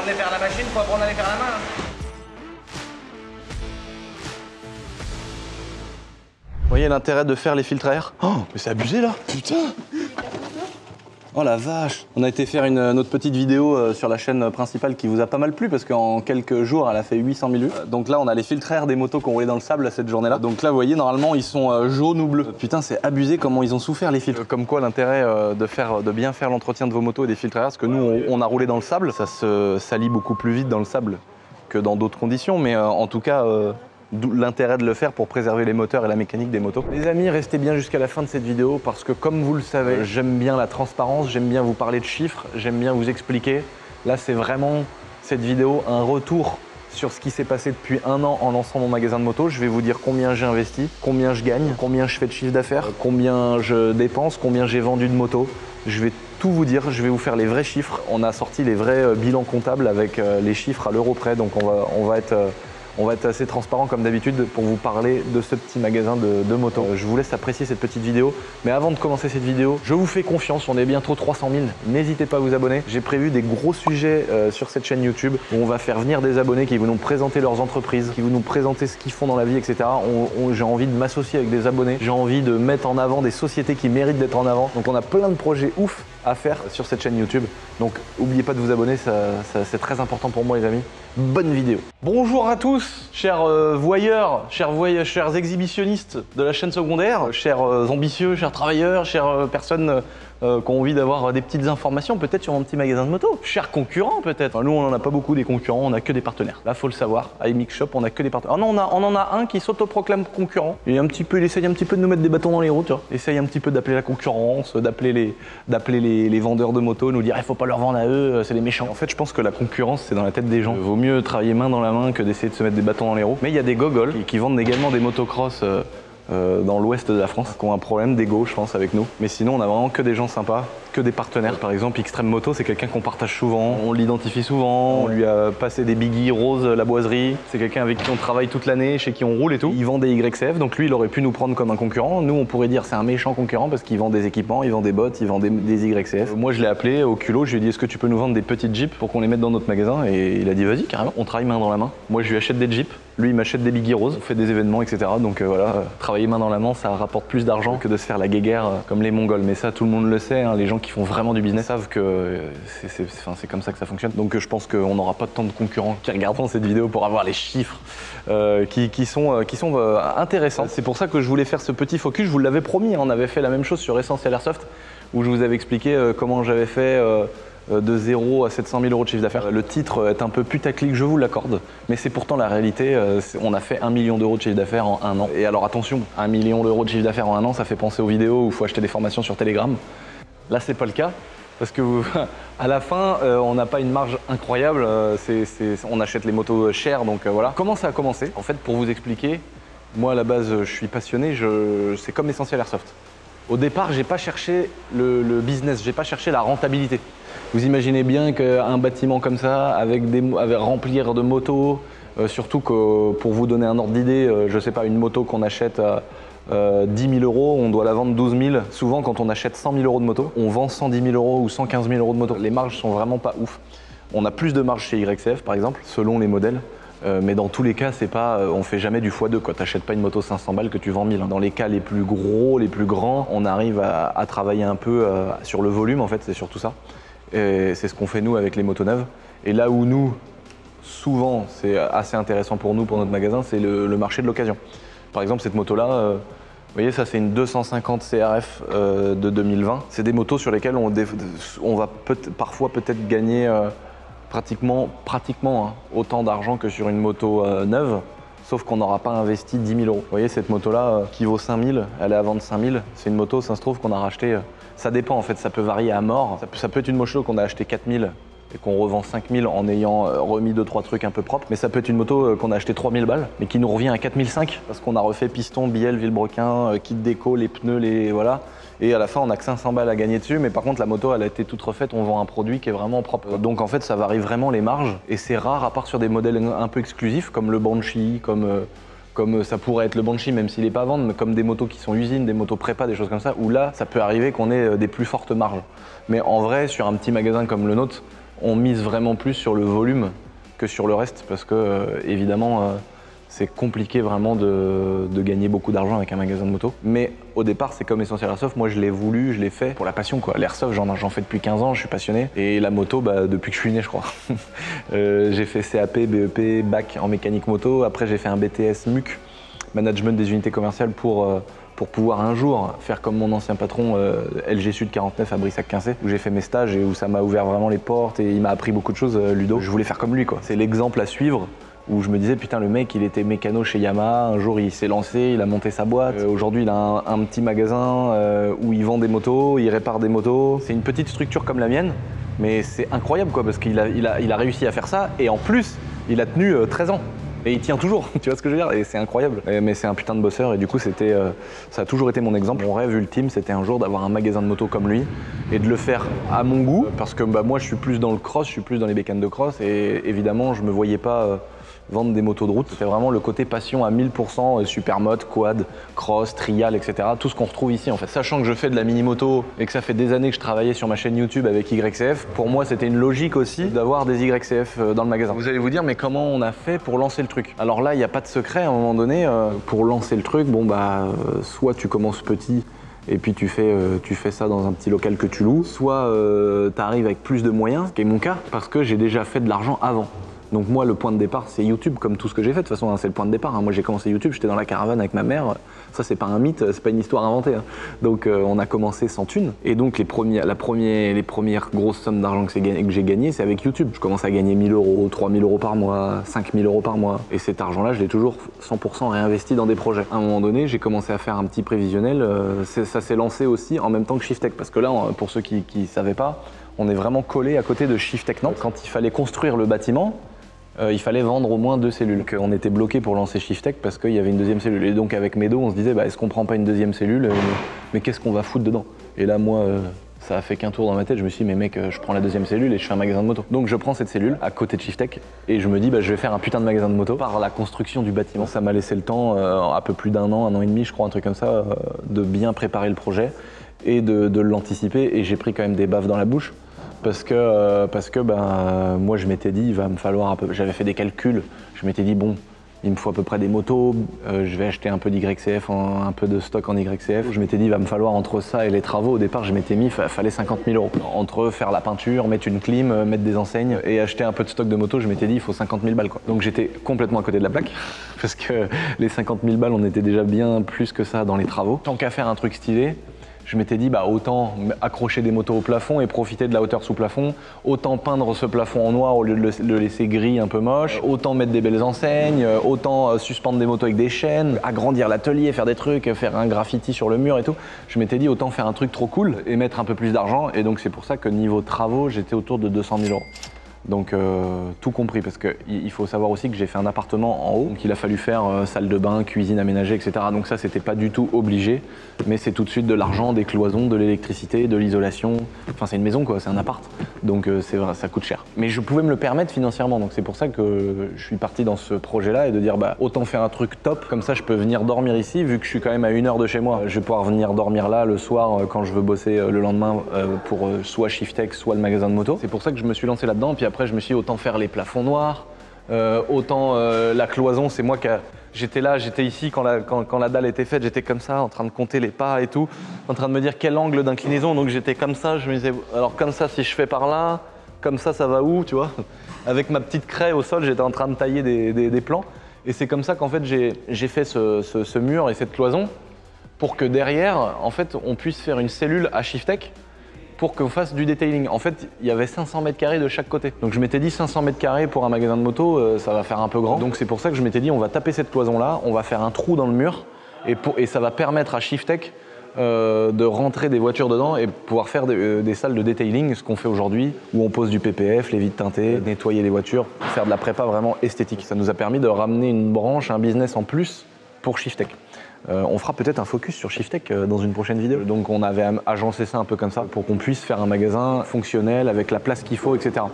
avant de les faire à la machine, faut apprendre à les faire à la main. Vous voyez l'intérêt de faire les filtres à air? Oh, mais c'est abusé là! Putain! Oh la vache! On a été faire notre petite vidéo sur la chaîne principale qui vous a pas mal plu parce qu'en quelques jours elle a fait 800 000 vues. Donc là on a les filtres à air des motos qui ont roulé dans le sable cette journée-là. Donc là vous voyez normalement ils sont jaunes ou bleus. Putain c'est abusé comment ils ont souffert les filtres. Comme quoi l'intérêt de bien faire l'entretien de vos motos et des filtres à air, parce que nous on a roulé dans le sable, ça se salit beaucoup plus vite dans le sable que dans d'autres conditions, mais en tout cas d'où l'intérêt de le faire pour préserver les moteurs et la mécanique des motos. Les amis, restez bien jusqu'à la fin de cette vidéo parce que comme vous le savez, j'aime bien la transparence, j'aime bien vous parler de chiffres, j'aime bien vous expliquer. Là, c'est vraiment cette vidéo un retour sur ce qui s'est passé depuis un an en lançant mon magasin de moto. Je vais vous dire combien j'ai investi, combien je gagne, combien je fais de chiffre d'affaires, combien je dépense, combien j'ai vendu de motos. Je vais tout vous dire, je vais vous faire les vrais chiffres. On a sorti les vrais bilans comptables avec les chiffres à l'euro près, donc on va être assez transparent comme d'habitude pour vous parler de ce petit magasin de motos. Je vous laisse apprécier cette petite vidéo. Mais avant de commencer cette vidéo, je vous fais confiance, on est bientôt 300 000. N'hésitez pas à vous abonner. J'ai prévu des gros sujets sur cette chaîne YouTube où on va faire venir des abonnés qui vont nous présenter leurs entreprises, qui vont nous présenter ce qu'ils font dans la vie, etc. J'ai envie de m'associer avec des abonnés. J'ai envie de mettre en avant des sociétés qui méritent d'être en avant. Donc on a plein de projets ouf à faire sur cette chaîne YouTube. Donc n'oubliez pas de vous abonner, c'est très important pour moi les amis. Bonne vidéo. Bonjour à tous, chers voyeurs, chers exhibitionnistes de la chaîne secondaire, chers ambitieux, chers travailleurs, chères personnes qui ont envie d'avoir des petites informations peut-être sur mon petit magasin de moto. Chers concurrents peut-être. Enfin, nous on n'en a pas beaucoup des concurrents, on a que des partenaires. Là faut le savoir, à MX Shop on a que des partenaires. Ah non, on en a un qui s'autoproclame concurrent. Il essaye un petit peu de nous mettre des bâtons dans les roues, tu vois. Il essaye un petit peu d'appeler la concurrence, d'appeler les vendeurs de motos, nous dire il faut pas leur vendre à eux, c'est des méchants. En fait je pense que la concurrence c'est dans la tête des gens. Vaut mieux travailler main dans la main que d'essayer de se mettre des bâtons dans les roues. Mais il y a des gogoles qui vendent également des motocross dans l'ouest de la France qui ont un problème d'ego je pense avec nous. Mais sinon on a vraiment que des gens sympas, que des partenaires. Par exemple Extreme Moto c'est quelqu'un qu'on partage souvent, on l'identifie souvent, on lui a passé des biggies roses, la boiserie. C'est quelqu'un avec qui on travaille toute l'année, chez qui on roule et tout. Il vend des YCF donc lui il aurait pu nous prendre comme un concurrent. Nous on pourrait dire c'est un méchant concurrent parce qu'il vend des équipements, il vend des bottes, il vend des YCF. Moi je l'ai appelé au culot, je lui ai dit est-ce que tu peux nous vendre des petites Jeeps pour qu'on les mette dans notre magasin et il a dit vas-y carrément. On travaille main dans la main. Moi je lui achète des Jeeps, lui il m'achète des biggies roses, on fait des événements etc. Donc voilà, travailler main dans la main ça rapporte plus d'argent que de se faire la guéguerre comme les Mongols. Mais ça tout le monde le sait, hein, les gens qui font vraiment du business savent que c'est comme ça que ça fonctionne. Donc je pense qu'on n'aura pas tant de concurrents qui regarderont cette vidéo pour avoir les chiffres qui sont intéressants. C'est pour ça que je voulais faire ce petit focus, je vous l'avais promis, hein, on avait fait la même chose sur Essentiel Airsoft où je vous avais expliqué comment j'avais fait de 0 à 700 000 euros de chiffre d'affaires. Le titre est un peu putaclic, je vous l'accorde, mais c'est pourtant la réalité. On a fait 1 million d'euros de chiffre d'affaires en un an. Et alors attention, 1 million d'euros de chiffre d'affaires en un an, ça fait penser aux vidéos où il faut acheter des formations sur Telegram. Là, c'est pas le cas. Parce que à la fin, on n'a pas une marge incroyable, on achète les motos chères, donc voilà. Comment ça a commencé? En fait, pour vous expliquer, moi à la base, je suis passionné, c'est comme Essentiel Airsoft. Au départ, j'ai pas cherché le business, j'ai pas cherché la rentabilité. Vous imaginez bien qu'un bâtiment comme ça, avec remplir de motos, surtout que pour vous donner un ordre d'idée, je sais pas, une moto qu'on achète à 10 000 euros, on doit la vendre 12 000. Souvent, quand on achète 100 000 euros de moto, on vend 110 000 euros ou 115 000 euros de moto. Les marges sont vraiment pas ouf. On a plus de marge chez YCF, par exemple, selon les modèles. Mais dans tous les cas, c'est pas, on fait jamais du x2. Tu n'achètes pas une moto 500 balles que tu vends 1000. Dans les cas les plus gros, les plus grands, on arrive à travailler un peu sur le volume, en fait, c'est surtout ça. Et c'est ce qu'on fait nous avec les motos neuves. Et là où nous, souvent, c'est assez intéressant pour nous, pour notre magasin, c'est le marché de l'occasion. Par exemple, cette moto-là, vous voyez, ça c'est une 250 CRF de 2020. C'est des motos sur lesquelles on va parfois peut-être gagner pratiquement hein, autant d'argent que sur une moto neuve, sauf qu'on n'aura pas investi 10 000 euros. Vous voyez, cette moto-là qui vaut 5 000, elle est à vendre 5 000. C'est une moto, ça se trouve qu'on a racheté, ça dépend en fait, ça peut varier à mort. Ça peut être une moto qu'on a acheté 4 000 et qu'on revend 5 000 en ayant remis 2-3 trucs un peu propres. Mais ça peut être une moto qu'on a acheté 3 000 balles, mais qui nous revient à 4 500 parce qu'on a refait piston, bielle, vilebrequin, kit déco, les pneus, voilà. Et à la fin, on n'a que 500 balles à gagner dessus, mais par contre, la moto, elle a été toute refaite, on vend un produit qui est vraiment propre. Donc en fait, ça varie vraiment les marges, et c'est rare, à part sur des modèles un peu exclusifs, comme le Banshee, comme ça pourrait être le Banshee, même s'il n'est pas à vendre, mais comme des motos qui sont usines, des motos prépa, des choses comme ça, où là, ça peut arriver qu'on ait des plus fortes marges. Mais en vrai, sur un petit magasin comme le nôtre, on mise vraiment plus sur le volume que sur le reste parce que évidemment c'est compliqué vraiment de gagner beaucoup d'argent avec un magasin de moto. Mais au départ, c'est comme Essentiel Airsoft. Moi, je l'ai voulu, je l'ai fait pour la passion, quoi. L'airsoft, j'en fais depuis 15 ans, je suis passionné. Et la moto, depuis que je suis né, je crois. J'ai fait CAP, BEP, bac en mécanique moto. Après, j'ai fait un BTS MUC, management des unités commerciales pour pouvoir un jour faire comme mon ancien patron LG Sud 49 à Brissac-Quincé, où j'ai fait mes stages et où ça m'a ouvert vraiment les portes et il m'a appris beaucoup de choses, Ludo. Je voulais faire comme lui, quoi. C'est l'exemple à suivre. Où je me disais, putain, le mec, il était mécano chez Yamaha, un jour il s'est lancé, il a monté sa boîte. Aujourd'hui, il a un petit magasin où il vend des motos, il répare des motos. C'est une petite structure comme la mienne, mais c'est incroyable, quoi, parce qu'il a réussi à faire ça, et en plus, il a tenu 13 ans. Et il tient toujours, tu vois ce que je veux dire? Et c'est incroyable. Mais c'est un putain de bosseur, et du coup, ça a toujours été mon exemple. Mon rêve ultime, c'était un jour d'avoir un magasin de moto comme lui, et de le faire à mon goût, parce que moi, je suis plus dans le cross, je suis plus dans les bécanes de cross, et évidemment, je me voyais pas vendre des motos de route. C'est vraiment le côté passion à 1000%, supermoto, quad, cross, trial, etc. Tout ce qu'on retrouve ici en fait. Sachant que je fais de la mini-moto et que ça fait des années que je travaillais sur ma chaîne YouTube avec YCF, pour moi c'était une logique aussi d'avoir des YCF dans le magasin. Vous allez vous dire, mais comment on a fait pour lancer le truc? Alors là, il n'y a pas de secret à un moment donné. Pour lancer le truc, soit tu commences petit et puis tu fais ça dans un petit local que tu loues, soit tu arrives avec plus de moyens, ce qui est mon cas, parce que j'ai déjà fait de l'argent avant. Donc moi, le point de départ, c'est YouTube, comme tout ce que j'ai fait. De toute façon, c'est le point de départ. Moi, j'ai commencé YouTube, j'étais dans la caravane avec ma mère. Ça, c'est pas un mythe, c'est pas une histoire inventée. Donc, on a commencé sans thune. Et donc, les premières grosses sommes d'argent que j'ai gagnées, c'est avec YouTube. Je commence à gagner 1000 euros, 3000 euros par mois, 5000 euros par mois. Et cet argent-là, je l'ai toujours 100% réinvesti dans des projets. À un moment donné, j'ai commencé à faire un petit prévisionnel. Ça s'est lancé aussi en même temps que Shiftech. Parce que là, pour ceux qui ne savaient pas, on est vraiment collé à côté de Shiftech Nantes. Quand il fallait construire le bâtiment, il fallait vendre au moins 2 cellules. On était bloqué pour lancer Shiftech parce qu'il y avait une deuxième cellule. Et donc avec Medo, on se disait, est-ce qu'on prend pas une deuxième cellule, mais qu'est-ce qu'on va foutre dedans? Et là, moi, ça a fait qu'un tour dans ma tête. Je me suis dit, mais mec, je prends la deuxième cellule et je fais un magasin de moto. Donc je prends cette cellule à côté de Shiftech et je me dis, je vais faire un putain de magasin de moto par la construction du bâtiment. Ça m'a laissé le temps, un peu plus d'un an et demi, je crois, un truc comme ça, de bien préparer le projet et de l'anticiper. Et j'ai pris quand même des baffes dans la bouche. Parce que moi je m'étais dit il va me falloir un peu, j'avais fait des calculs, je m'étais dit bon, il me faut à peu près des motos, je vais acheter un peu d'YCF, un peu de stock en YCF. Je m'étais dit il va me falloir entre ça et les travaux, au départ je m'étais mis, fallait 50 000 euros. Entre faire la peinture, mettre une clim, mettre des enseignes et acheter un peu de stock de motos, je m'étais dit il faut 50 000 balles quoi. Donc j'étais complètement à côté de la plaque, parce que les 50 000 balles on était déjà bien plus que ça dans les travaux. Tant qu'à faire un truc stylé, je m'étais dit autant accrocher des motos au plafond et profiter de la hauteur sous plafond, autant peindre ce plafond en noir au lieu de le laisser gris un peu moche, autant mettre des belles enseignes, autant suspendre des motos avec des chaînes, agrandir l'atelier, faire des trucs, faire un graffiti sur le mur et tout. Je m'étais dit autant faire un truc trop cool et mettre un peu plus d'argent, et donc c'est pour ça que niveau travaux, j'étais autour de 200 000 euros. Donc tout compris, parce qu'il faut savoir aussi que j'ai fait un appartement en haut, donc il a fallu faire salle de bain, cuisine aménagée, etc. Donc ça c'était pas du tout obligé, mais c'est tout de suite de l'argent, des cloisons, de l'électricité, de l'isolation. Enfin c'est une maison quoi, c'est un appart, donc c'est vrai, ça coûte cher. Mais je pouvais me le permettre financièrement, donc c'est pour ça que je suis parti dans ce projet-là et de dire autant faire un truc top, comme ça je peux venir dormir ici, vu que je suis quand même à 1 heure de chez moi. Je vais pouvoir venir dormir là le soir quand je veux bosser le lendemain pour soit Shiftech, soit le magasin de moto. C'est pour ça que je me suis lancé là-dedans. Puis après, je me suis dit autant faire les plafonds noirs, autant la cloison, c'est moi qui j'étais ici quand la dalle était faite, j'étais comme ça, en train de compter les pas et tout, en train de me dire quel angle d'inclinaison, donc j'étais comme ça, je me disais, alors comme ça, si je fais par là, comme ça va où, tu vois? Avec ma petite craie au sol, j'étais en train de tailler des plans, et c'est comme ça qu'en fait, j'ai fait ce mur et cette cloison, pour que derrière, en fait, on puisse faire une cellule à Shiftech, pour qu'on fasse du detailing. En fait, il y avait 500 mètres carrés de chaque côté. Donc je m'étais dit 500 mètres carrés pour un magasin de moto, ça va faire un peu grand. Donc c'est pour ça que je m'étais dit on va taper cette cloison-là, on va faire un trou dans le mur et ça va permettre à Shiftech de rentrer des voitures dedans et pouvoir faire des salles de detailing, ce qu'on fait aujourd'hui, où on pose du PPF, les vitres teintées, nettoyer les voitures, faire de la prépa vraiment esthétique. Ça nous a permis de ramener une branche, un business en plus pour Shiftech. On fera peut-être un focus sur Shiftech dans une prochaine vidéo. Donc on avait agencé ça un peu comme ça pour qu'on puisse faire un magasin fonctionnel avec la place qu'il faut, etc.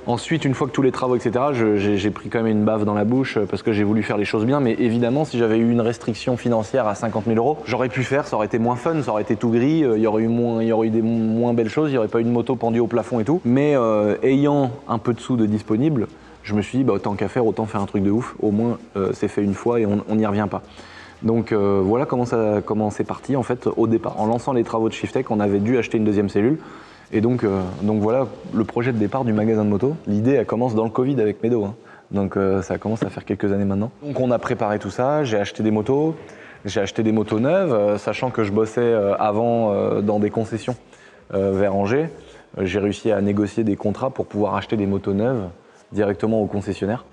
Ensuite, une fois que tous les travaux, etc., j'ai pris quand même une baffe dans la bouche parce que j'ai voulu faire les choses bien. Mais évidemment, si j'avais eu une restriction financière à 50 000 €, j'aurais pu faire, ça aurait été moins fun, ça aurait été tout gris, il y aurait eu des moins belles choses, il n'y aurait pas eu de moto pendue au plafond et tout. Mais ayant un peu de sous de disponible, je me suis dit, bah, autant qu'à faire, autant faire un truc de ouf. Au moins, c'est fait une fois et on n'y revient pas. Donc voilà comment c'est parti en fait au départ. En lançant les travaux de Shiftech, on avait dû acheter une deuxième cellule. Et donc voilà le projet de départ du magasin de moto. L'idée, elle commence dans le Covid avec Medo. Hein. Donc ça commence à faire quelques années maintenant. Donc on a préparé tout ça, j'ai acheté des motos neuves, sachant que je bossais avant dans des concessions vers Angers. J'ai réussi à négocier des contrats pour pouvoir acheter des motos neuves directement aux concessionnaires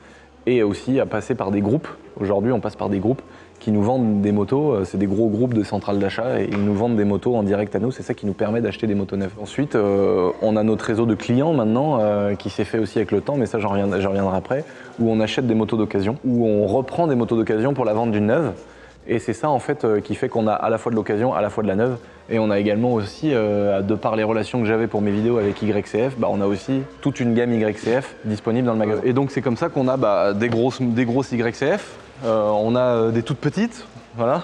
et aussi à passer par des groupes. Aujourd'hui, on passe par des groupes qui nous vendent des motos, c'est des gros groupes de centrales d'achat et ils nous vendent des motos en direct à nous, c'est ça qui nous permet d'acheter des motos neuves. Ensuite, on a notre réseau de clients maintenant qui s'est fait aussi avec le temps, mais ça j'en reviendrai après, où on achète des motos d'occasion, où on reprend des motos d'occasion pour la vente d'une neuve. Et c'est ça en fait qui fait qu'on a à la fois de l'occasion, à la fois de la neuve. Et on a également aussi, de par les relations que j'avais pour mes vidéos avec YCF, on a aussi toute une gamme YCF disponible dans le magasin. Et donc c'est comme ça qu'on a des grosses YCF, on a des toutes petites, voilà.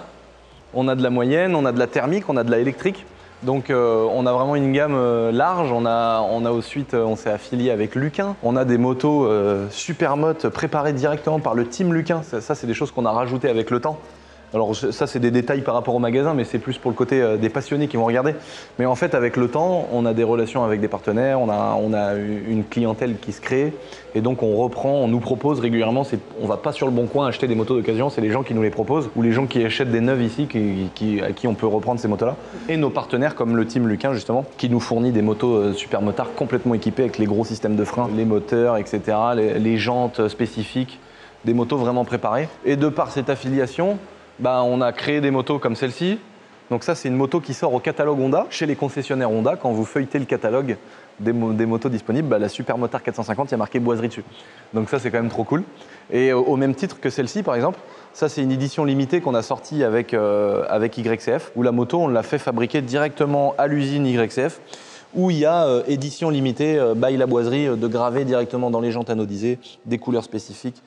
On a de la moyenne, on a de la thermique, on a de la électrique. Donc on a vraiment une gamme large. On a ensuite, on s'est affilié avec Luquin. On a des motos Supermoto préparées directement par le team Luquin. Ça c'est des choses qu'on a rajoutées avec le temps. Alors ça c'est des détails par rapport au magasin, mais c'est plus pour le côté des passionnés qui vont regarder. Mais en fait avec le temps, on a des relations avec des partenaires, on a une clientèle qui se crée et donc on reprend, on nous propose régulièrement, on va pas sur le bon coin acheter des motos d'occasion, c'est les gens qui nous les proposent ou les gens qui achètent des neuves ici à qui on peut reprendre ces motos-là. Et nos partenaires comme le team Luquin justement, qui nous fournit des motos super motards complètement équipées avec les gros systèmes de frein, les moteurs, etc., les jantes spécifiques, des motos vraiment préparées. Et de par cette affiliation, on a créé des motos comme celle-ci. Donc ça, c'est une moto qui sort au catalogue Honda. Chez les concessionnaires Honda, quand vous feuilletez le catalogue des motos disponibles, la Supermotard 450, il y a marqué boiserie dessus. Donc ça, c'est quand même trop cool. Et au même titre que celle-ci, par exemple, ça, c'est une édition limitée qu'on a sortie avec YCF, où la moto, on l'a fait fabriquer directement à l'usine YCF, où il y a édition limitée, by la boiserie, de graver directement dans les jantes anodisées, des couleurs spécifiques,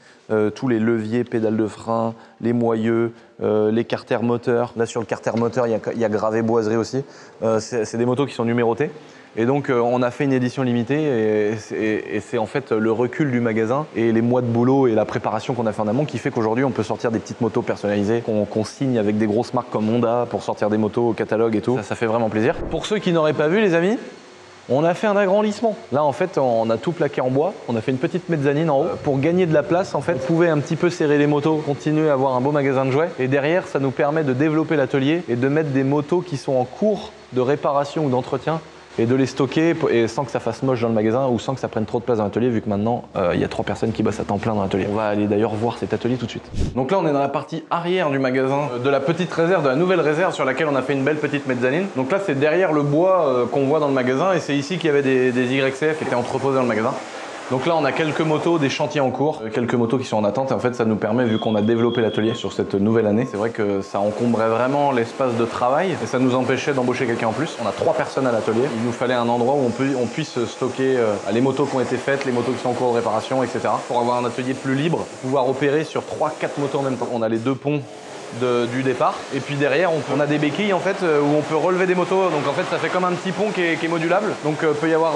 tous les leviers, pédales de frein, les moyeux, les carters moteurs. Là sur le carter moteur, il y a gravé boiserie aussi. C'est des motos qui sont numérotées. Et donc on a fait une édition limitée et c'est en fait le recul du magasin et les mois de boulot et la préparation qu'on a fait en amont qui fait qu'aujourd'hui on peut sortir des petites motos personnalisées qu'on signe avec des grosses marques comme Honda pour sortir des motos au catalogue et tout. Ça fait vraiment plaisir. Pour ceux qui n'auraient pas vu les amis, on a fait un agrandissement. Là en fait on a tout plaqué en bois, on a fait une petite mezzanine en haut. Pour gagner de la place en fait, on pouvait un petit peu serrer les motos, continuer à avoir un beau magasin de jouets et derrière ça nous permet de développer l'atelier et de mettre des motos qui sont en cours de réparation ou d'entretien et de les stocker et sans que ça fasse moche dans le magasin ou sans que ça prenne trop de place dans l'atelier vu que maintenant il y a 3 personnes qui bossent à temps plein dans l'atelier. On va aller d'ailleurs voir cet atelier tout de suite. Donc là on est dans la partie arrière du magasin de la petite réserve, de la nouvelle réserve sur laquelle on a fait une belle petite mezzanine. Donc là c'est derrière le bois qu'on voit dans le magasin et c'est ici qu'il y avait des YCF qui étaient entreposés dans le magasin. Donc là on a quelques motos, des chantiers en cours, quelques motos qui sont en attente et en fait ça nous permet, vu qu'on a développé l'atelier sur cette nouvelle année, c'est vrai que ça encombrait vraiment l'espace de travail et ça nous empêchait d'embaucher quelqu'un en plus. On a 3 personnes à l'atelier, il nous fallait un endroit où on puisse stocker les motos qui ont été faites, les motos qui sont en cours de réparation, etc. Pour avoir un atelier plus libre, pouvoir opérer sur 3-4 motos en même temps. On a les 2 ponts du départ et puis derrière on a des béquilles en fait où on peut relever des motos, donc en fait ça fait comme un petit pont qui est modulable, donc peut y avoir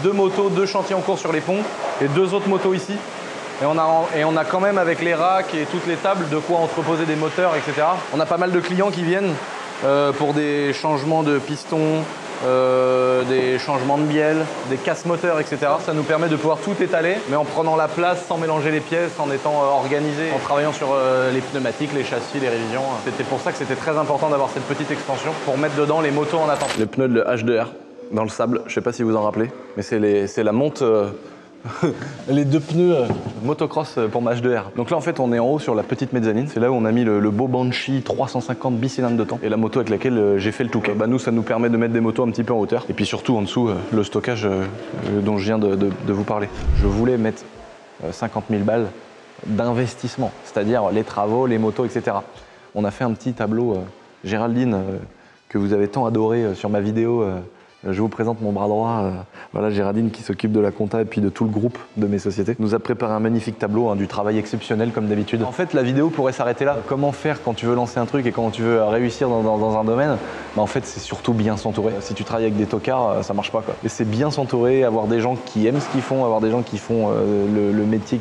2 motos, 2 chantiers en cours sur les ponts et 2 autres motos ici et on a quand même avec les racks et toutes les tables de quoi entreposer des moteurs, etc. On a pas mal de clients qui viennent pour des changements de pistons, des changements de bielle, des casses moteurs, etc. Ça nous permet de pouvoir tout étaler, mais en prenant la place, sans mélanger les pièces, en étant organisé, en travaillant sur les pneumatiques, les châssis, les révisions. C'était pour ça que c'était très important d'avoir cette petite extension pour mettre dedans les motos en attente. Les pneus de H2R dans le sable, je sais pas si vous en rappelez, mais c'est la monte... les 2 pneus motocross pour ma H2R. Donc là en fait on est en haut sur la petite mezzanine. C'est là où on a mis le beau Banshee 350 bicylindres de temps et la moto avec laquelle j'ai fait le Touquet. Nous ça nous permet de mettre des motos un petit peu en hauteur. Et puis surtout en dessous le stockage dont je viens de vous parler. Je voulais mettre 50 000 balles d'investissement, c'est-à-dire les travaux, les motos, etc. On a fait un petit tableau Géraldine que vous avez tant adoré sur ma vidéo Je vous présente mon bras droit, voilà Géraldine qui s'occupe de la compta et puis de tout le groupe de mes sociétés. Nous a préparé un magnifique tableau, hein, du travail exceptionnel comme d'habitude. En fait, la vidéo pourrait s'arrêter là. Comment faire quand tu veux lancer un truc et quand tu veux réussir dans un domaine? En fait, c'est surtout bien s'entourer. Si tu travailles avec des tocards, ça marche pas, quoi. Et c'est bien s'entourer, avoir des gens qui aiment ce qu'ils font, avoir des gens qui font le métier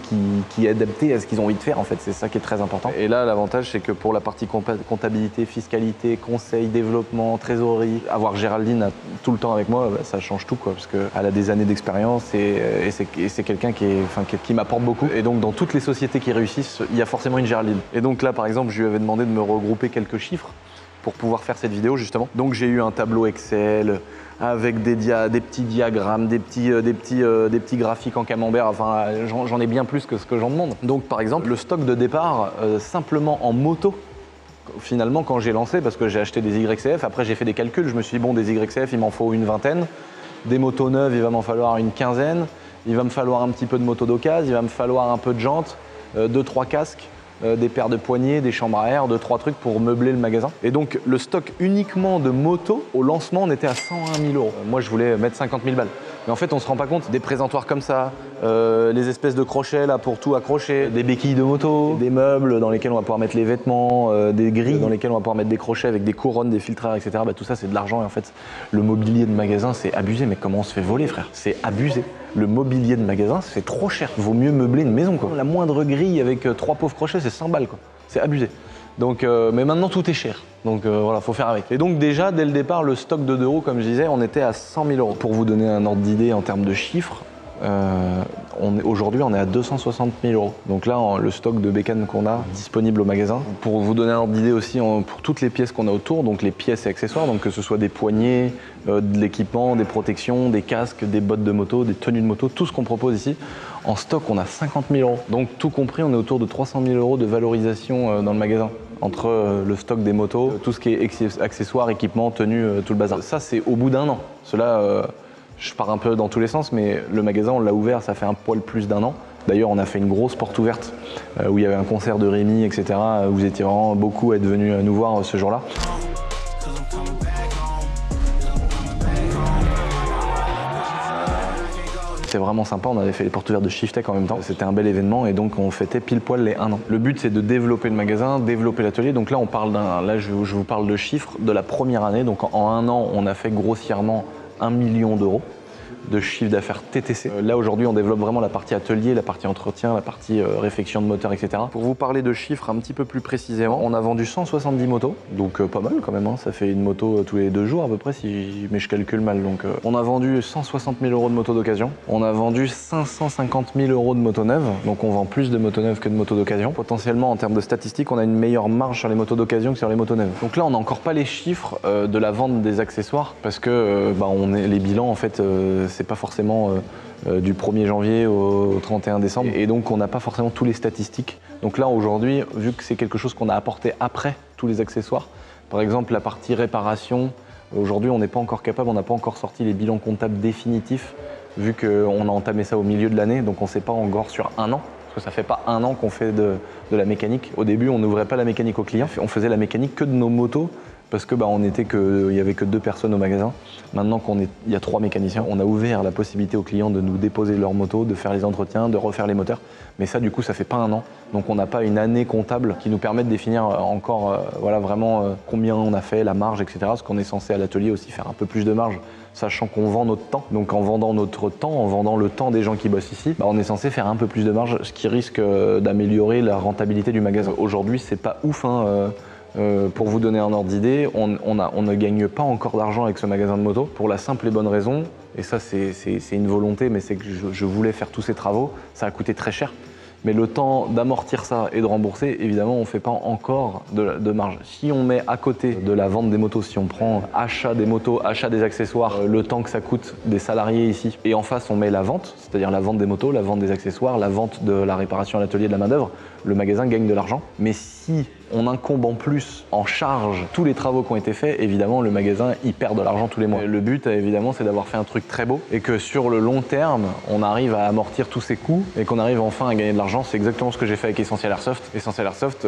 qui est adapté à ce qu'ils ont envie de faire. En fait, c'est ça qui est très important. Et là, l'avantage, c'est que pour la partie comptabilité, fiscalité, conseil, développement, trésorerie, avoir Géraldine tout le temps avec moi, ça change tout, quoi, parce qu'elle a des années d'expérience et c'est quelqu'un qui m'apporte beaucoup. Et donc dans toutes les sociétés qui réussissent, il y a forcément une Géraldine. Et donc là, par exemple, je lui avais demandé de me regrouper quelques chiffres pour pouvoir faire cette vidéo, justement. Donc j'ai eu un tableau Excel avec des petits diagrammes, des petits graphiques en camembert. Enfin, j'en ai bien plus que ce que j'en demande. Donc par exemple, le stock de départ, simplement en moto, finalement, quand j'ai lancé, parce que j'ai acheté des YCF, après j'ai fait des calculs, je me suis dit, bon, des YCF, il m'en faut une vingtaine. Des motos neuves, il va m'en falloir une quinzaine. Il va me falloir un petit peu de moto d'occasion, il va me falloir un peu de jantes, 2-3 casques, des paires de poignées, des chambres à air, 2-3 trucs pour meubler le magasin. Et donc, le stock uniquement de motos, au lancement, on était à 101 000 €. Moi, je voulais mettre 50 000 balles. Mais en fait, on se rend pas compte. Des présentoirs comme ça, les espèces de crochets là pour tout accrocher, des béquilles de moto, des meubles dans lesquels on va pouvoir mettre les vêtements, des grilles dans lesquelles on va pouvoir mettre des crochets avec des couronnes, des filtraires, etc. Bah, tout ça, c'est de l'argent. Et en fait, le mobilier de magasin, c'est abusé. Mais comment on se fait voler, frère? C'est abusé. Le mobilier de magasin, c'est trop cher. Vaut mieux meubler une maison, quoi. La moindre grille avec 3 pauvres crochets, c'est 100 balles, quoi. C'est abusé. Donc, mais maintenant, tout est cher. Donc voilà, faut faire avec. Et donc déjà, dès le départ, le stock de 2 €, comme je disais, on était à 100 000 €. Pour vous donner un ordre d'idée en termes de chiffres, aujourd'hui, on est à 260 000 €. Donc là, le stock de bécanes qu'on a disponible au magasin. Pour vous donner un ordre d'idée aussi, pour toutes les pièces qu'on a autour, donc les pièces et accessoires, donc que ce soit des poignées, de l'équipement, des protections, des casques, des bottes de moto, des tenues de moto, tout ce qu'on propose ici, en stock, on a 50 000 €. Donc tout compris, on est autour de 300 000 € de valorisation dans le magasin, entre le stock des motos, tout ce qui est accessoires, équipements, tenues, tout le bazar. Ça, c'est au bout d'un an. Cela, je pars un peu dans tous les sens, mais le magasin, on l'a ouvert, ça fait un poil plus d'un an. D'ailleurs, on a fait une grosse porte ouverte où il y avait un concert de Rémi, etc. Vous étiez vraiment beaucoup à être venus nous voir ce jour-là. C'était vraiment sympa, on avait fait les portes ouvertes de Shiftech en même temps. C'était un bel événement et donc on fêtait pile poil les 1 an. Le but, c'est de développer le magasin, développer l'atelier. Donc là, je vous parle de chiffres de la première année. Donc en 1 an, on a fait grossièrement 1 million d'euros de chiffre d'affaires TTC. Là, aujourd'hui, on développe vraiment la partie atelier, la partie entretien, la partie réfection de moteur, etc. Pour vous parler de chiffres un petit peu plus précisément, on a vendu 170 motos, donc pas mal quand même, hein. Ça fait une moto tous les 2 jours à peu près, mais je calcule mal. Donc, on a vendu 160 000 € de motos d'occasion, on a vendu 550 000 € de motos neuves, donc on vend plus de motos neuves que de motos d'occasion. Potentiellement, en termes de statistiques, on a une meilleure marge sur les motos d'occasion que sur les motos neuves. Donc là, on n'a encore pas les chiffres de la vente des accessoires, parce que les bilans, en fait, c'est pas forcément du 1er janvier au 31 décembre. Et donc, on n'a pas forcément tous les statistiques. Donc là, aujourd'hui, vu que c'est quelque chose qu'on a apporté après tous les accessoires, par exemple, la partie réparation, aujourd'hui, on n'est pas encore capable, on n'a pas encore sorti les bilans comptables définitifs, vu qu'on a entamé ça au milieu de l'année, donc on ne sait pas encore sur 1 an. Parce que ça fait pas 1 an qu'on fait de la mécanique. Au début, on n'ouvrait pas la mécanique aux clients, on faisait la mécanique que de nos motos, parce que il y avait que 2 personnes au magasin. Maintenant il y a 3 mécaniciens, on a ouvert la possibilité aux clients de nous déposer leur moto, de faire les entretiens, de refaire les moteurs. Mais ça, du coup, ça fait pas 1 an. Donc on n'a pas une année comptable qui nous permet de définir encore vraiment combien on a fait, la marge, etc. Parce qu'on est censé à l'atelier aussi faire un peu plus de marge, sachant qu'on vend notre temps. Donc en vendant notre temps, en vendant le temps des gens qui bossent ici, on est censé faire un peu plus de marge, ce qui risque d'améliorer la rentabilité du magasin. Aujourd'hui, c'est pas ouf, hein. Pour vous donner un ordre d'idée, on ne gagne pas encore d'argent avec ce magasin de moto pour la simple et bonne raison, et ça c'est une volonté, mais c'est que je voulais faire tous ces travaux, ça a coûté très cher. Mais le temps d'amortir ça et de rembourser, évidemment, on ne fait pas encore de marge. Si on met à côté de la vente des motos, si on prend achat des motos, achat des accessoires, le temps que ça coûte des salariés ici, et en face on met la vente, c'est-à-dire la vente des motos, la vente des accessoires, la vente de la réparation à l'atelier, de la main-d'œuvre, le magasin gagne de l'argent. Mais si on incombe en plus en charge tous les travaux qui ont été faits, évidemment le magasin il perd de l'argent tous les mois. Le but évidemment c'est d'avoir fait un truc très beau et que sur le long terme on arrive à amortir tous ces coûts et qu'on arrive enfin à gagner de l'argent. C'est exactement ce que j'ai fait avec Essentiel Airsoft. Essentiel Airsoft,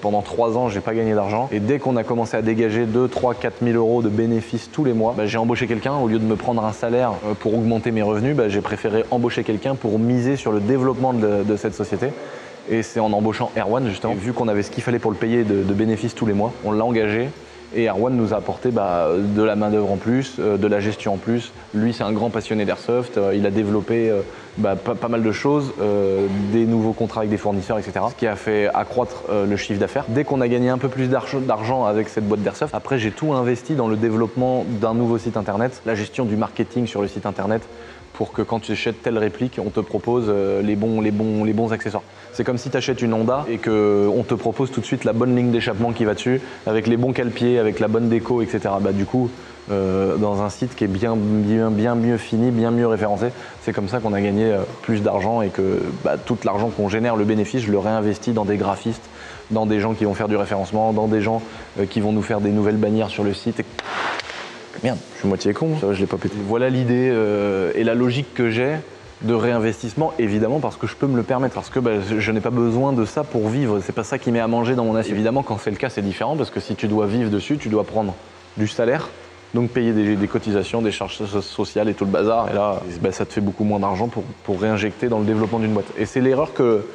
pendant 3 ans j'ai pas gagné d'argent et dès qu'on a commencé à dégager 2, 3, 4 000 euros de bénéfices tous les mois, j'ai embauché quelqu'un. Au lieu de me prendre un salaire pour augmenter mes revenus, j'ai préféré embaucher quelqu'un pour miser sur le développement de cette société. Et c'est en embauchant Erwan justement, vu qu'on avait ce qu'il fallait pour le payer de bénéfices tous les mois, on l'a engagé et Erwan nous a apporté de la main d'œuvre en plus, de la gestion en plus. Lui c'est un grand passionné d'airsoft, il a développé pas mal de choses, des nouveaux contrats avec des fournisseurs, etc. Ce qui a fait accroître le chiffre d'affaires. Dès qu'on a gagné un peu plus d'argent avec cette boîte d'airsoft, après j'ai tout investi dans le développement d'un nouveau site internet, la gestion du marketing sur le site internet, pour que quand tu achètes telle réplique, on te propose les bons accessoires. C'est comme si tu achètes une Honda et qu'on te propose tout de suite la bonne ligne d'échappement qui va dessus, avec les bons cale-pieds, avec la bonne déco, etc. Du coup, dans un site qui est bien mieux fini, bien mieux référencé, c'est comme ça qu'on a gagné plus d'argent et que tout l'argent qu'on génère, le bénéfice, je le réinvestis dans des graphistes, dans des gens qui vont faire du référencement, dans des gens qui vont nous faire des nouvelles bannières sur le site. Merde, je suis moitié con, ça, je l'ai pas pété. Voilà l'idée et la logique que j'ai de réinvestissement, évidemment parce que je peux me le permettre, parce que je n'ai pas besoin de ça pour vivre, c'est pas ça qui met à manger dans mon assiette. Évidemment, quand c'est le cas, c'est différent, parce que si tu dois vivre dessus, tu dois prendre du salaire, donc payer des cotisations, des charges sociales et tout le bazar, et là, ça te fait beaucoup moins d'argent pour réinjecter dans le développement d'une boîte. Et c'est l'erreur que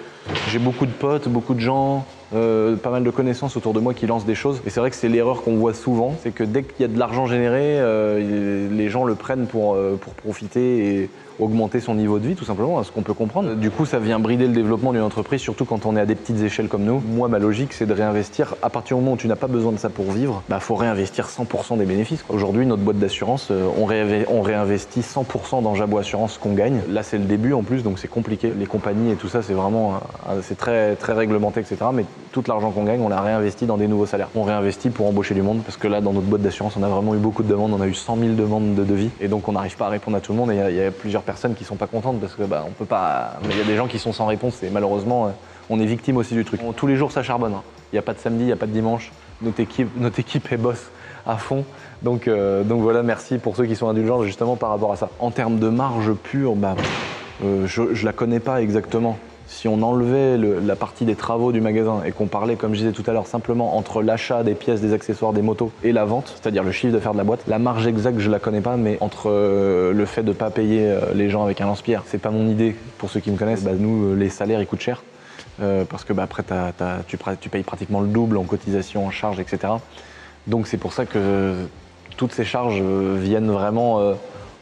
j'ai beaucoup de potes, beaucoup de gens, pas mal de connaissances autour de moi qui lancent des choses. Et c'est vrai que c'est l'erreur qu'on voit souvent, c'est que dès qu'il y a de l'argent généré, les gens le prennent pour profiter et augmenter son niveau de vie tout simplement, ce qu'on peut comprendre. Du coup, ça vient brider le développement d'une entreprise, surtout quand on est à des petites échelles comme nous. Moi, ma logique, c'est de réinvestir. À partir du moment où tu n'as pas besoin de ça pour vivre, faut réinvestir 100% des bénéfices. Aujourd'hui, notre boîte d'assurance, on réinvestit 100% dans Jabot Assurance qu'on gagne. Là, c'est le début en plus, donc c'est compliqué. Les compagnies et tout ça, c'est vraiment, c'est très, très réglementé, etc. Mais tout l'argent qu'on gagne, on l'a réinvesti dans des nouveaux salaires. On réinvestit pour embaucher du monde, parce que là, dans notre boîte d'assurance, on a vraiment eu beaucoup de demandes. On a eu 100 000 demandes de devis, et donc on n'arrive pas à répondre à tout le monde. Et il y a plusieurs personnes qui sont pas contentes parce que on peut pas. Mais il y a des gens qui sont sans réponse et malheureusement, on est victime aussi du truc. Tous les jours, ça charbonne. Il n'y a pas de samedi, il n'y a pas de dimanche. Notre équipe est boss à fond. Donc voilà, merci pour ceux qui sont indulgents justement par rapport à ça. En termes de marge pure, je la connais pas exactement. Si on enlevait la partie des travaux du magasin et qu'on parlait, comme je disais tout à l'heure, simplement entre l'achat des pièces, des accessoires, des motos et la vente, c'est-à-dire le chiffre d'affaires de la boîte, la marge exacte, je la connais pas, mais entre le fait de pas payer les gens avec un lance-pierre, c'est pas mon idée pour ceux qui me connaissent. Nous, les salaires, ils coûtent cher parce que après, tu payes pratiquement le double en cotisation, en charges, etc. Donc c'est pour ça que toutes ces charges viennent vraiment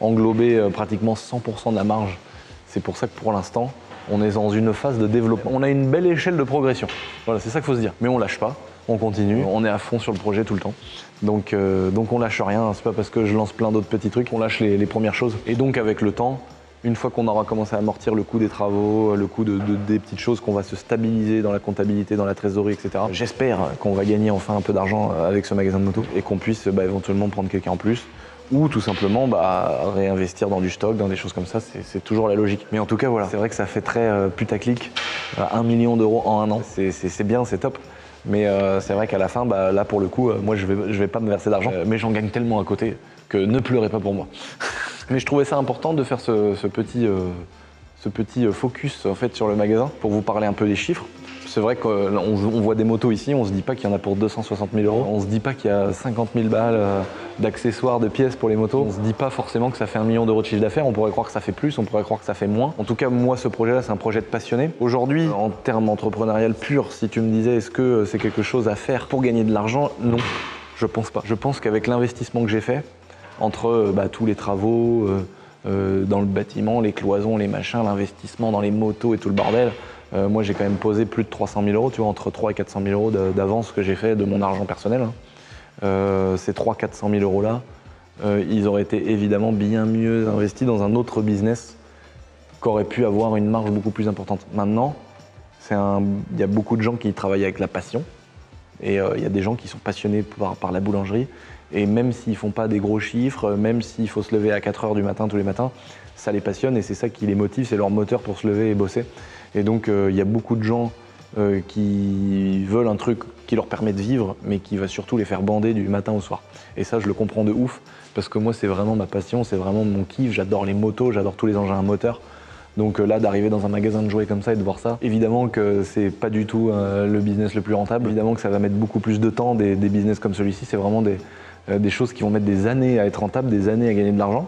englober pratiquement 100% de la marge. C'est pour ça que pour l'instant, on est dans une phase de développement. On a une belle échelle de progression. Voilà, c'est ça qu'il faut se dire. Mais on lâche pas, on continue, on est à fond sur le projet tout le temps. Donc on lâche rien, c'est pas parce que je lance plein d'autres petits trucs qu'on lâche les premières choses. Et donc avec le temps, une fois qu'on aura commencé à amortir le coût des travaux, le coût des petites choses, qu'on va se stabiliser dans la comptabilité, dans la trésorerie, etc. J'espère qu'on va gagner enfin un peu d'argent avec ce magasin de moto et qu'on puisse éventuellement prendre quelqu'un en plus. Ou tout simplement réinvestir dans du stock, dans des choses comme ça, c'est toujours la logique. Mais en tout cas, voilà, c'est vrai que ça fait très putaclic, 1 million d'euros en un an, c'est bien, c'est top. Mais c'est vrai qu'à la fin, là pour le coup, moi je vais pas me verser d'argent, mais j'en gagne tellement à côté que ne pleurez pas pour moi. Mais je trouvais ça important de faire ce petit focus en fait sur le magasin pour vous parler un peu des chiffres. C'est vrai qu'on voit des motos ici, on se dit pas qu'il y en a pour 260 000 euros, on se dit pas qu'il y a 50 000 balles d'accessoires, de pièces pour les motos, on se dit pas forcément que ça fait 1 million d'euros de chiffre d'affaires, on pourrait croire que ça fait plus, on pourrait croire que ça fait moins. En tout cas, moi, ce projet-là, c'est un projet de passionné. Aujourd'hui, en termes entrepreneurial pur, si tu me disais est-ce que c'est quelque chose à faire pour gagner de l'argent, non, je pense pas. Je pense qu'avec l'investissement que j'ai fait, entre tous les travaux, dans le bâtiment, les cloisons, les machins, l'investissement dans les motos et tout le bordel, moi j'ai quand même posé plus de 300 000 euros, tu vois, entre 300 et 400 000 euros d'avance que j'ai fait de mon argent personnel. Ces 300-400 000 euros là, ils auraient été évidemment bien mieux investis dans un autre business qui aurait pu avoir une marge beaucoup plus importante. Maintenant, il y a beaucoup de gens qui travaillent avec la passion et il y a des gens qui sont passionnés par la boulangerie et même s'ils font pas des gros chiffres, même s'il faut se lever à 4 h du matin tous les matins, ça les passionne et c'est ça qui les motive, c'est leur moteur pour se lever et bosser. Et donc il y a beaucoup de gens qui veulent un truc qui leur permet de vivre, mais qui va surtout les faire bander du matin au soir. Et ça, je le comprends de ouf, parce que moi, c'est vraiment ma passion, c'est vraiment mon kiff. J'adore les motos, j'adore tous les engins à moteur. Donc là, d'arriver dans un magasin de jouets comme ça et de voir ça, évidemment que c'est pas du tout le business le plus rentable. Évidemment que ça va mettre beaucoup plus de temps. Des business comme celui-ci, c'est vraiment des choses qui vont mettre des années à être rentables, des années à gagner de l'argent.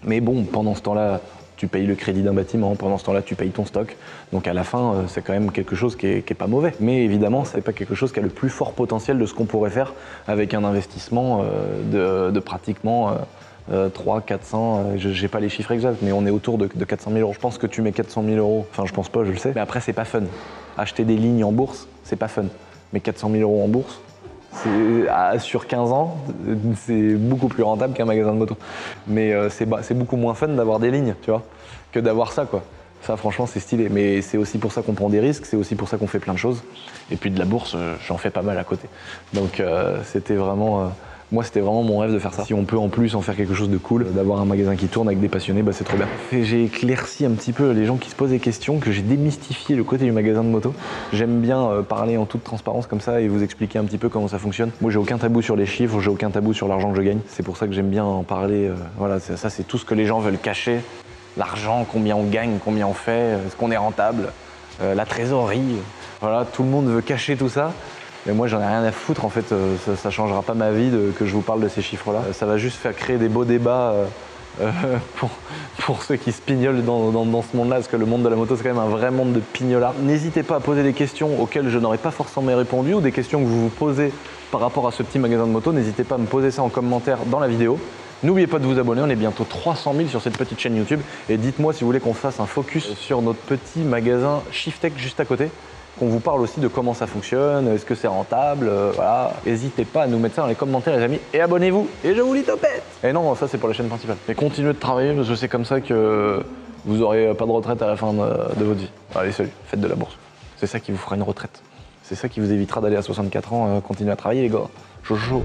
Mais bon, pendant ce temps-là, tu payes le crédit d'un bâtiment, pendant ce temps-là, tu payes ton stock. Donc à la fin, c'est quand même quelque chose qui est pas mauvais. Mais évidemment, c'est pas quelque chose qui a le plus fort potentiel de ce qu'on pourrait faire avec un investissement de pratiquement 300, 400, j'ai pas les chiffres exacts, mais on est autour de 400 000 euros. Je pense que tu mets 400 000 euros, enfin je pense pas, je le sais. Mais après, c'est pas fun. Acheter des lignes en bourse, c'est pas fun. Mais 400 000 euros en bourse, sur 15 ans, c'est beaucoup plus rentable qu'un magasin de moto. Mais c'est beaucoup moins fun d'avoir des lignes, tu vois, que d'avoir ça, quoi. Ça, franchement, c'est stylé. Mais c'est aussi pour ça qu'on prend des risques, c'est aussi pour ça qu'on fait plein de choses. Et puis de la bourse, j'en fais pas mal à côté. Donc c'était vraiment... Moi, c'était vraiment mon rêve de faire ça. Si on peut en plus en faire quelque chose de cool, d'avoir un magasin qui tourne avec des passionnés, bah, c'est trop bien. J'ai éclairci un petit peu les gens qui se posent des questions, que j'ai démystifié le côté du magasin de moto. J'aime bien parler en toute transparence comme ça et vous expliquer un petit peu comment ça fonctionne. Moi, j'ai aucun tabou sur les chiffres, j'ai aucun tabou sur l'argent que je gagne. C'est pour ça que j'aime bien en parler. Voilà, ça, c'est tout ce que les gens veulent cacher. L'argent, combien on gagne, combien on fait, est-ce qu'on est rentable, la trésorerie. Voilà, tout le monde veut cacher tout ça. Mais moi, j'en ai rien à foutre, en fait, ça changera pas ma vie que je vous parle de ces chiffres-là. Ça va juste faire créer des beaux débats pour ceux qui se pignolent dans ce monde-là, parce que le monde de la moto, c'est quand même un vrai monde de pignolard. N'hésitez pas à poser des questions auxquelles je n'aurais pas forcément répondu, ou des questions que vous vous posez par rapport à ce petit magasin de moto. N'hésitez pas à me poser ça en commentaire dans la vidéo. N'oubliez pas de vous abonner, on est bientôt 300 000 sur cette petite chaîne YouTube. Et dites-moi si vous voulez qu'on fasse un focus sur notre petit magasin Shiftech juste à côté. Qu'on vous parle aussi de comment ça fonctionne, est-ce que c'est rentable, voilà. N'hésitez pas à nous mettre ça dans les commentaires, les amis, et abonnez-vous, et je vous lis topette. Et non, ça c'est pour la chaîne principale. Mais continuez de travailler, parce que c'est comme ça que vous n'aurez pas de retraite à la fin de votre vie. Allez, salut, faites de la bourse. C'est ça qui vous fera une retraite. C'est ça qui vous évitera d'aller à 64 ans continuer à travailler, les gars. Jojo.